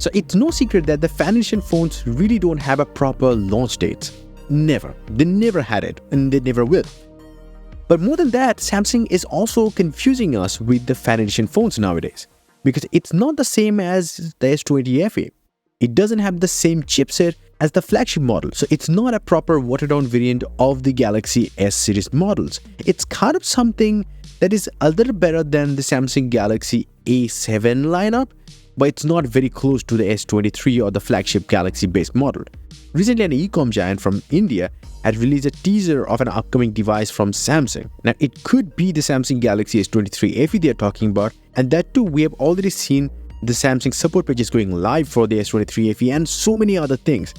So it's no secret that the foundation phones really don't have a proper launch date. Never. They never had it, and they never will. But more than that, Samsung is also confusing us with the foundation phones nowadays, because it's not the same as the S20 FE. It doesn't have the same chipset as the flagship model, so it's not a proper watered-down variant of the Galaxy S series models. It's kind of something that is a little better than the Samsung Galaxy A7 lineup, but it's not very close to the S23 or the flagship Galaxy-based model. Recently, an e-com giant from India had released a teaser of an upcoming device from Samsung. Now, it could be the Samsung Galaxy S23 FE they are talking about, and that too, we have already seen the Samsung support pages going live for the S23 FE and so many other things.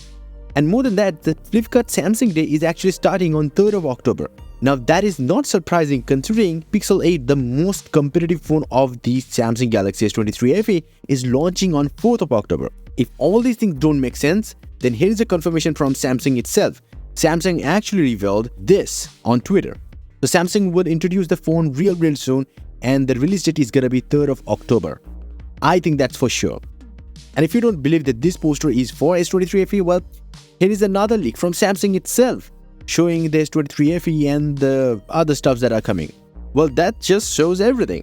And more than that, the Flipkart Samsung Day is actually starting on 3rd of October. Now, that is not surprising considering Pixel 8, the most competitive phone of the Samsung Galaxy S23 FE, is launching on 4th of October. If all these things don't make sense, then here is a confirmation from Samsung itself. Samsung actually revealed this on Twitter. So Samsung will introduce the phone real soon, and the release date is gonna be 3rd of October. I think that's for sure. And if you don't believe that this poster is for S23 FE, well, here is another leak from Samsung itself showing the S23 FE and the other stuffs that are coming. Well, that just shows everything.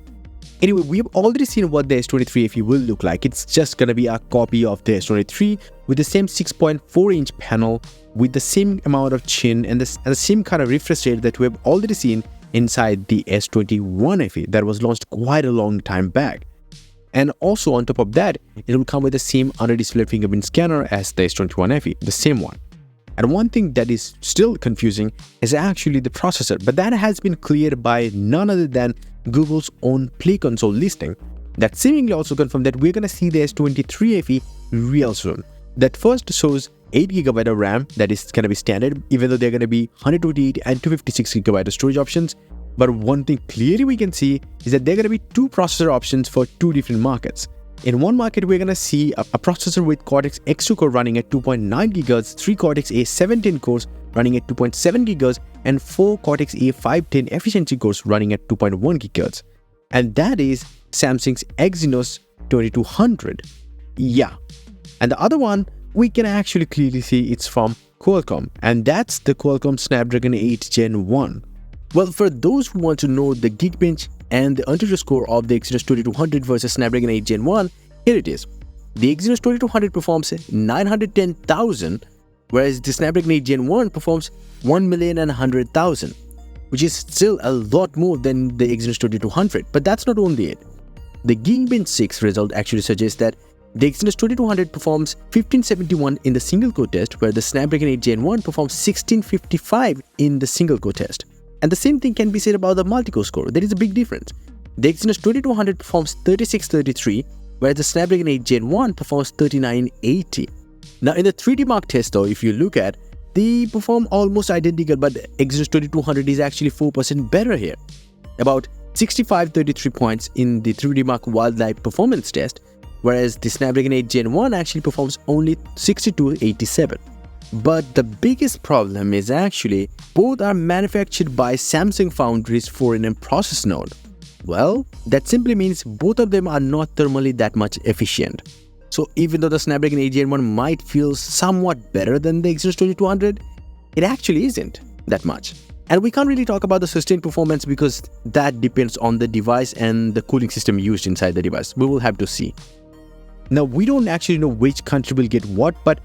Anyway, we've already seen what the S23 FE will look like. It's just gonna be a copy of the S23 with the same 6.4-inch panel, with the same amount of chin and the same kind of refresh rate that we have already seen inside the S21 FE that was launched quite a long time back. And also on top of that, it will come with the same under-display fingerprint scanner as the S21 FE, the same one. And one thing that is still confusing is actually the processor, but that has been cleared by none other than Google's own Play Console listing that seemingly also confirmed that we're gonna see the S23 FE real soon. That first shows 8GB of RAM, that is gonna be standard, even though they're gonna be 128 and 256GB of storage options. But one thing clearly we can see is that there are gonna be two processor options for two different markets. In one market, we're gonna see a processor with Cortex X2 core running at 2.9 GHz, 3 Cortex A17 cores running at 2.7 GHz, and 4 Cortex A510 efficiency cores running at 2.1 GHz. And that is Samsung's Exynos 2200. Yeah. And the other one, we can actually clearly see it's from Qualcomm, and that's the Qualcomm Snapdragon 8 Gen 1. Well, for those who want to know the Geekbench and the Antutu score of the Exynos 2200 versus Snapdragon 8 Gen 1, here it is. The Exynos 2200 performs 910,000, whereas the Snapdragon 8 Gen 1 performs 1,100,000, which is still a lot more than the Exynos 2200. But that's not only it. The Geekbench 6 result actually suggests that the Exynos 2200 performs 1571 in the single-core test, where the Snapdragon 8 Gen 1 performs 1655 in the single-core test. And the same thing can be said about the multi-core score. There is a big difference. The Exynos 2200 performs 3633, whereas the Snapdragon 8 Gen 1 performs 3980. Now, in the 3D Mark test though, if you look at, they perform almost identical, but the Exynos 2200 is actually 4% better here. About 6533 points in the 3D Mark Wildlife performance test, whereas the Snapdragon 8 Gen 1 actually performs only 6287. But the biggest problem is actually both are manufactured by Samsung foundries for an process node. Well, that simply means both of them are not thermally that much efficient. So even though the Snapdragon 8 Gen 1 might feel somewhat better than the Exynos 2200, it actually isn't that much. And we can't really talk about the sustained performance because that depends on the device and the cooling system used inside the device. We will have to see. Now, we don't actually know which country will get what, but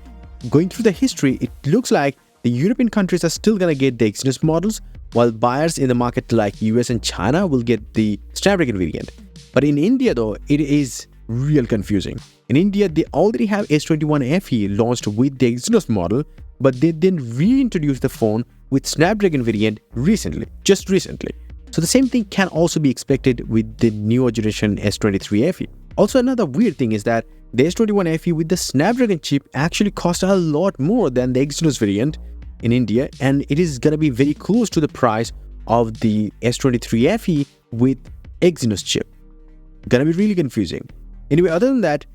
going through the history, it looks like the European countries are still gonna get the Exynos models, while buyers in the market like US and China will get the Snapdragon variant. But in India though, it is real confusing. In India, they already have S21 FE launched with the Exynos model, but they then reintroduced the phone with Snapdragon variant just recently. So the same thing can also be expected with the newer generation S23 FE. Also, another weird thing is that the S21 FE with the Snapdragon chip actually costs a lot more than the Exynos variant in India, and it is gonna be very close to the price of the S23 FE with Exynos chip. Gonna be really confusing. Anyway, other than that,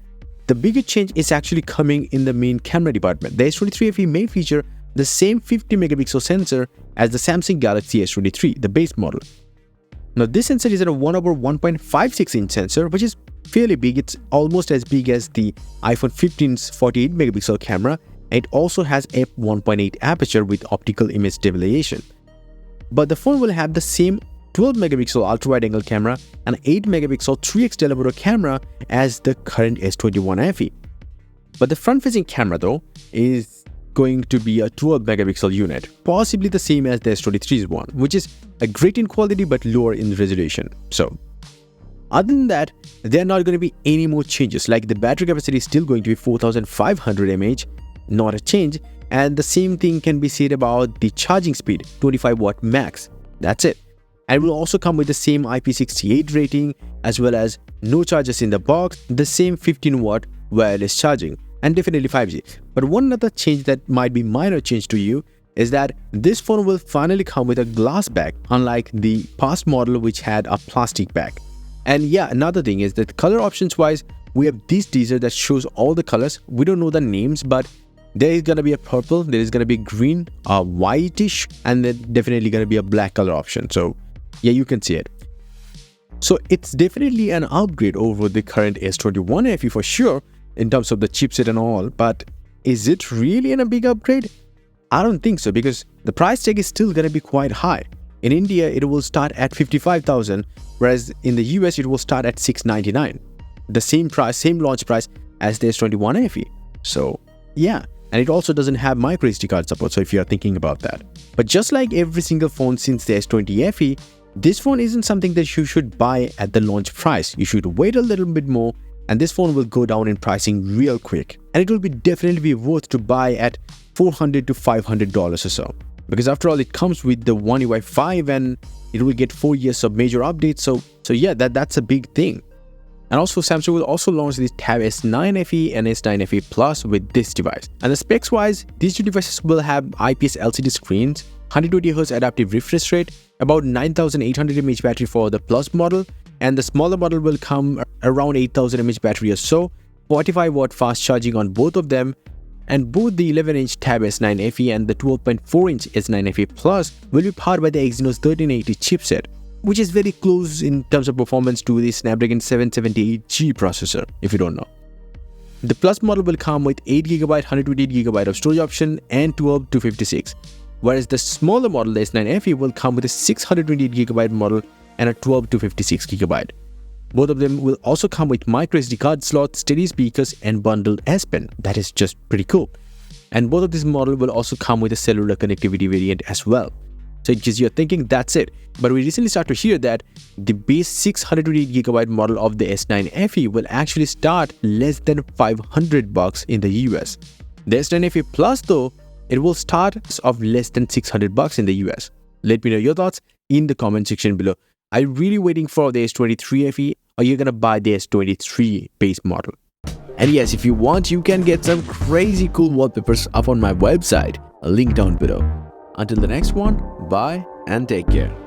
the bigger change is actually coming in the main camera department. The S23 FE may feature the same 50 megapixel sensor as the Samsung Galaxy S23, the base model. Now, this sensor is a 1/1.56 inch sensor, which is fairly big. It's almost as big as the iPhone 15's 48 megapixel camera. It also has f1.8 aperture with optical image stabilization. But the phone will have the same 12 megapixel ultra-wide-angle camera and 8 megapixel 3x telephoto camera as the current S21 FE. But the front-facing camera though is going to be a 12 megapixel unit, possibly the same as the S23's one, which is a great in quality but lower in resolution. So other than that, there are not going to be any more changes. Like the battery capacity is still going to be 4500 mAh, not a change, and the same thing can be said about the charging speed, 25 watt max. That's it. And it will also come with the same IP68 rating, as well as no chargers in the box, the same 15 watt wireless charging, and definitely 5G. But one other change that might be minor change to you is that this phone will finally come with a glass back, unlike the past model which had a plastic back. And yeah, another thing is that color options wise, we have this teaser that shows all the colors. We don't know the names, but there is gonna be a purple, there is gonna be green, a whitish, and then definitely gonna be a black color option. So yeah, you can see it. So it's definitely an upgrade over the current S21 FE for sure, in terms of the chipset and all, but is it really a big upgrade? I don't think so, because the price tag is still gonna be quite high. In India, it will start at 55,000, whereas in the US, it will start at 699. The same price, same launch price as the S21 FE. So yeah, and it also doesn't have micro SD card support, so if you are thinking about that. But just like every single phone since the S20 FE, this phone isn't something that you should buy at the launch price. You should wait a little bit more, and this phone will go down in pricing real quick. And it will be definitely be worth to buy at $400 to $500 or so. Because after all, it comes with the One UI 5 and it will get 4 years of major updates. So yeah, that's a big thing. And also Samsung will also launch this Tab S9 FE and S9 FE Plus with this device. And the specs wise, these two devices will have IPS LCD screens, 120Hz adaptive refresh rate, about 9800 mAh battery for the Plus model, and the smaller model will come around 8000 mAh battery or so, 45 watt fast charging on both of them, and both the 11-inch Tab S9 FE and the 12.4-inch S9 FE Plus will be powered by the Exynos 1380 chipset, which is very close in terms of performance to the Snapdragon 778G processor, if you don't know. The Plus model will come with 8GB, 128GB of storage option and 12-256, whereas the smaller model, the S9 FE, will come with a 628GB model and a 12-256GB. Both of them will also come with micro SD card slot, steady speakers, and bundled S Pen. That is just pretty cool. And both of these models will also come with a cellular connectivity variant as well. So in case you're thinking that's it, but we recently started to hear that the base 628GB model of the S9 FE will actually start less than $500 in the US. The S9 FE Plus though, it will start of less than $600 in the US. Let me know your thoughts in the comment section below. Are you really waiting for the S23 FE, or you're gonna buy the S23 base model? And yes, if you want, you can get some crazy cool wallpapers up on my website, a link down below. Until the next one, bye and take care.